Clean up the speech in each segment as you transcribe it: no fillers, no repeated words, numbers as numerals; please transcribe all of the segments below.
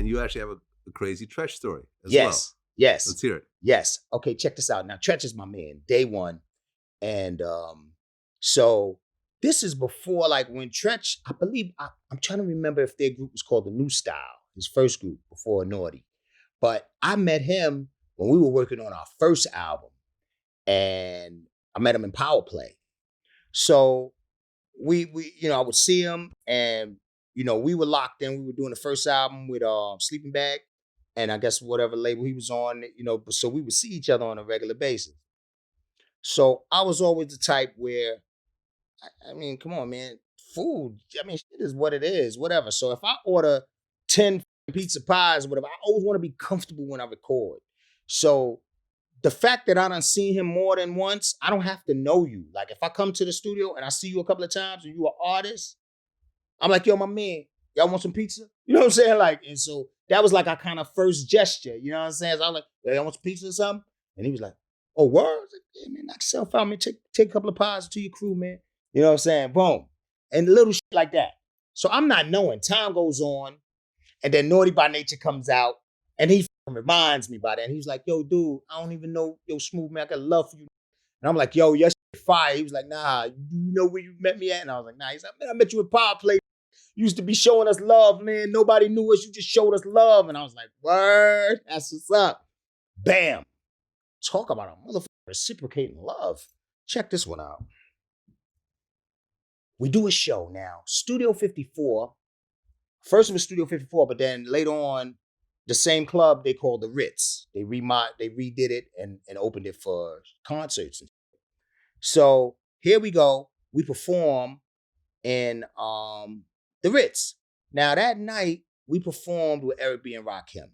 And you actually have a crazy Treach story as Yes. well. Yes. Let's hear it. Yes. Okay, check this out. Now, Treach is my man, day one. And so this is before, like, when Treach, I believe, I'm trying to remember if their group was called the New Style, his first group before Naughty. But I met him when we were working on our first album. And I met him in Power Play. So we I would see him, and we were locked in. We were doing the first album with Sleeping Bag, and I guess whatever label he was on, so we would see each other on a regular basis. So I was always the type where, I mean, come on, man, food, I mean, shit is what it is, whatever. So if I order 10 pizza pies or whatever, I always want to be comfortable when I record. So the fact that I done seen him more than once, I don't have to know you. Like, if I come to the studio and I see you a couple of times and you an artist, I'm like, yo, my man, y'all want some pizza? You know what I'm saying? Like, and so that was like our kind of first gesture. You know what I'm saying? So I was like, yo, y'all want some pizza or something? And he was like, oh, word? I was like, yeah, man, knock yourself out, man. Take a couple of pies to your crew, man. You know what I'm saying? Boom. And little shit like that. So I'm not knowing. Time goes on, and then Naughty by Nature comes out, and he reminds me about that. And he was like, yo, dude, I don't even know, yo, Smooth, man, I got love for you. And I'm like, yo, your shit fire. He was like, nah, you know where you met me at? And I was like, nah. He's like, man, I met you at Power Play. You used to be showing us love, man. Nobody knew us. You just showed us love. And I was like, word, that's what's up. Bam. Talk about a motherfucker reciprocating love. Check this one out. We do a show now. Studio 54. First it was Studio 54, but then later on, the same club they called the Ritz. They redid it and opened it for concerts. So here we go. We perform in the Ritz. Now that night we performed with Eric B and Rakim.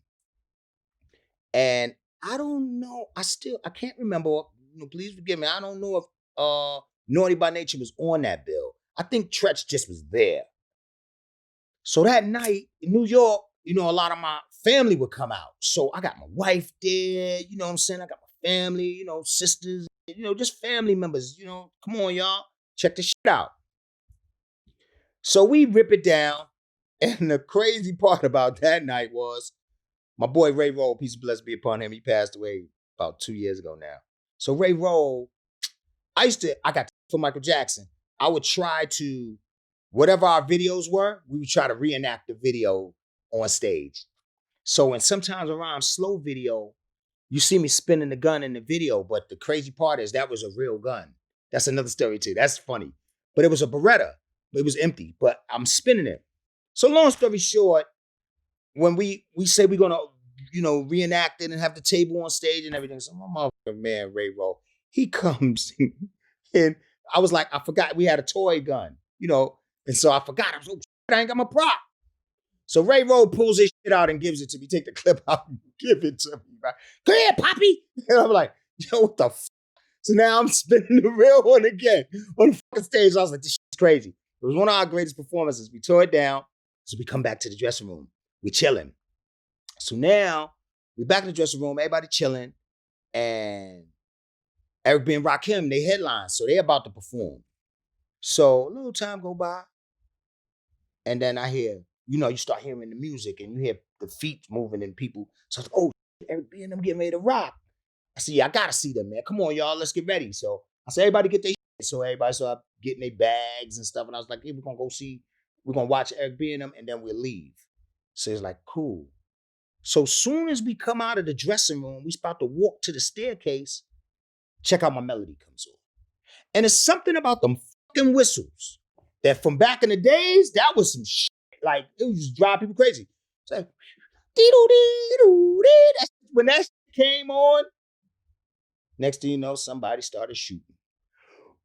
And I don't know, I can't remember, please forgive me. I don't know if Naughty by Nature was on that bill. I think Treach just was there. So that night in New York, a lot of my family would come out. So I got my wife there, you know what I'm saying? I got my family, sisters, just family members, come on, y'all. Check this shit out. So we rip it down. And the crazy part about that night was my boy Ray Roll, peace and blessings be upon him. He passed away about 2 years ago now. So Ray Roll, I got for Michael Jackson. I would try to, whatever our videos were, we would try to reenact the video on stage. So, and sometimes around slow video, you see me spinning the gun in the video, but the crazy part is that was a real gun. That's another story too. That's funny. But it was a Beretta. It was empty, but I'm spinning it. So long story short, when we say we're gonna, reenact it and have the table on stage and everything, so my motherfucking man, Ray Roll, he comes and I was like, I forgot we had a toy gun, and so I forgot. I was like, I ain't got my prop. So Ray Roll pulls his shit out and gives it to me. Take the clip out and give it to me. Right? Go ahead, Poppy. And I'm like, yo, what the f? So now I'm spinning the real one again on the fucking stage. I was like, this shit's crazy. It was one of our greatest performances. We tore it down. So we come back to the dressing room. We chilling. So now we back in the dressing room. Everybody chilling. And Eric B and Rakim, they headline. So they about to perform. So a little time go by. And then I hear, you start hearing the music and you hear the feet moving and people. So I was like, oh, Eric B and them getting ready to rock. I said, yeah, I gotta see them, man. Come on, y'all, let's get ready. So I said, everybody get their shit. So everybody started getting their bags and stuff. And I was like, hey, we're gonna watch Eric B and them and then we'll leave. So it's like, cool. So soon as we come out of the dressing room, we about to walk to the staircase, check out my melody comes on. And it's something about them fucking whistles that from back in the days, that was some shit. Like, it would just drive people crazy. It's like, dee-doo-dee-doo-dee. When that came on, next thing you know, somebody started shooting.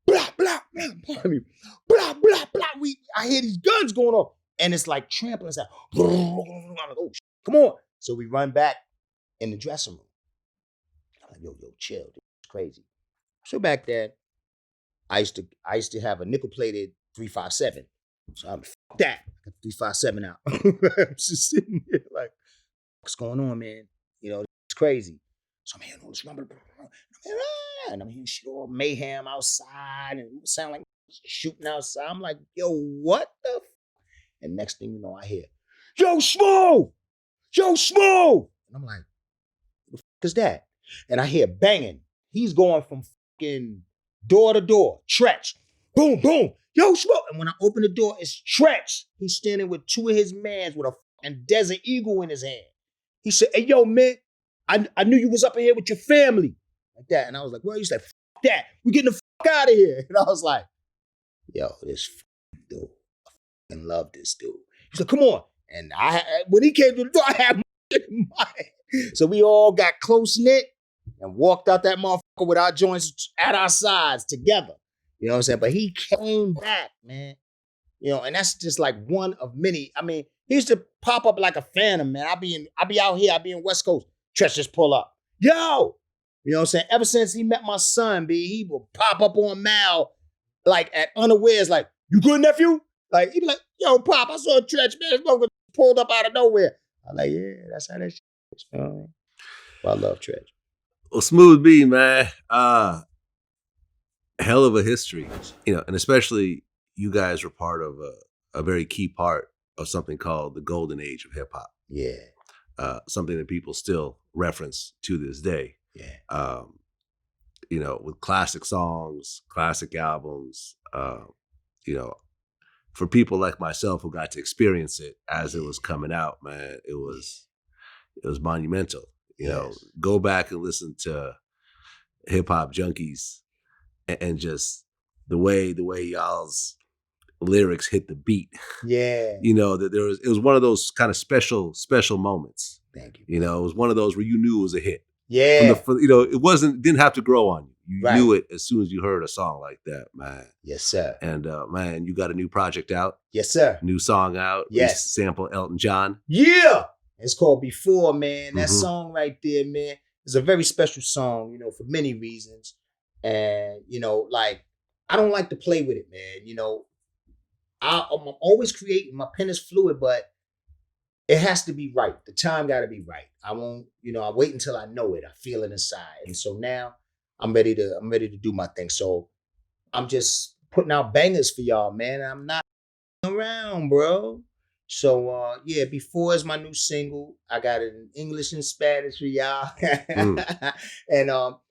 Blah, blah, blah, blah, blah, blah, blah. I hear these guns going off. And it's like trampling. It's like, oh, come on. So we run back in the dressing room. I'm like, yo, chill. This is crazy. So back then, I used to have a nickel-plated 357. So I'm fuck that. I got 357 out. I'm just sitting there like, what's going on, man? It's crazy. So I'm hearing all this rumbling. And I'm hearing shit all mayhem outside and it sound like shooting outside. I'm like, yo, what the f-? And next thing you know, I hear, yo, Smooth! Yo, Smooth. And I'm like, what the fuck is that? And I hear banging. He's going from fucking door to door. Treach. Boom, boom. Yo, Smooth. And when I open the door, it's Treach. He's standing with two of his mans with a fucking Desert Eagle in his hand. He said, hey, yo, man, I knew you was up in here with your family. Like that. And I was like, well, he's like, fuck that. We getting the fuck out of here. And I was like, yo, this dude, I fucking love this dude. He's like, come on. And when he came to the door, I had my shit in mind. So we all got close knit and walked out that motherfucker with our joints at our sides together. You know what I'm saying? But he came back, man. You know, and that's just like one of many. I mean, he used to pop up like a phantom, man. I'll be out here, I'll be in West Coast. Treach just pull up. Yo! You know what I'm saying? Ever since he met my son, B, he will pop up on Mal like at unawares, like, you good, nephew? Like, he be like, yo, Pop, I saw a Treach, man. This motherfucker pulled up out of nowhere. I'm like, yeah, that's how that shit is. You know what I mean? But I love Treach. Well, Smooth B, man. Hell of a history. You know, and especially you guys were part of a very key part of something called the golden age of hip hop. Yeah. Something that people still reference to this day. Yeah. You know, with classic songs, classic albums, you know, for people like myself who got to experience it as it was coming out, man, it was monumental. You know, go back and listen to Hip Hop Junkies and just the way y'all's lyrics hit the beat. Yeah. You know, that it was one of those kind of special moments. Thank you. You know, it was one of those where you knew it was a hit. Yeah. You know, it didn't have to grow on you. You Right. knew it as soon as you heard a song like that, man. Yes, sir. And man, you got a new project out. Yes, sir. New song out. Yes. We sample Elton John. Yeah. It's called Before, man. That Mhm. song right there, man, is a very special song, you know, for many reasons. And, you know, like, I don't like to play with it, man. You know, I'm always creating. My pen is fluid, but it has to be right. The time got to be right. I won't, you know, I wait until I know it. I feel it inside. And so now I'm ready to do my thing. So I'm just putting out bangers for y'all, man. I'm not around, bro. So yeah, Before is my new single. I got it in English and Spanish for y'all. And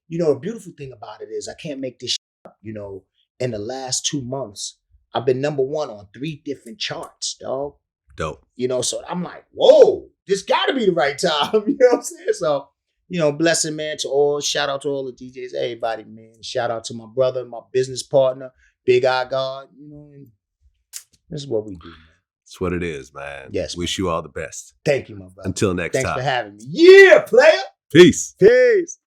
you know, the beautiful thing about it is I can't make this shit up. You know, in the last 2 months, I've been number 1 on 3 different charts, dog. Dope. You know, so I'm like, whoa, this gotta be the right time. You know what I'm saying? So, you know, blessing, man, to all. Shout out to all the DJs, everybody, man. Shout out to my brother, my business partner, Big Eye God. You know, and this is what we do, man. It's what it is, man. Yes. Wish you all the best. Thank you, my brother. Until next Thanks time. for having me. Yeah, player. Peace. Peace.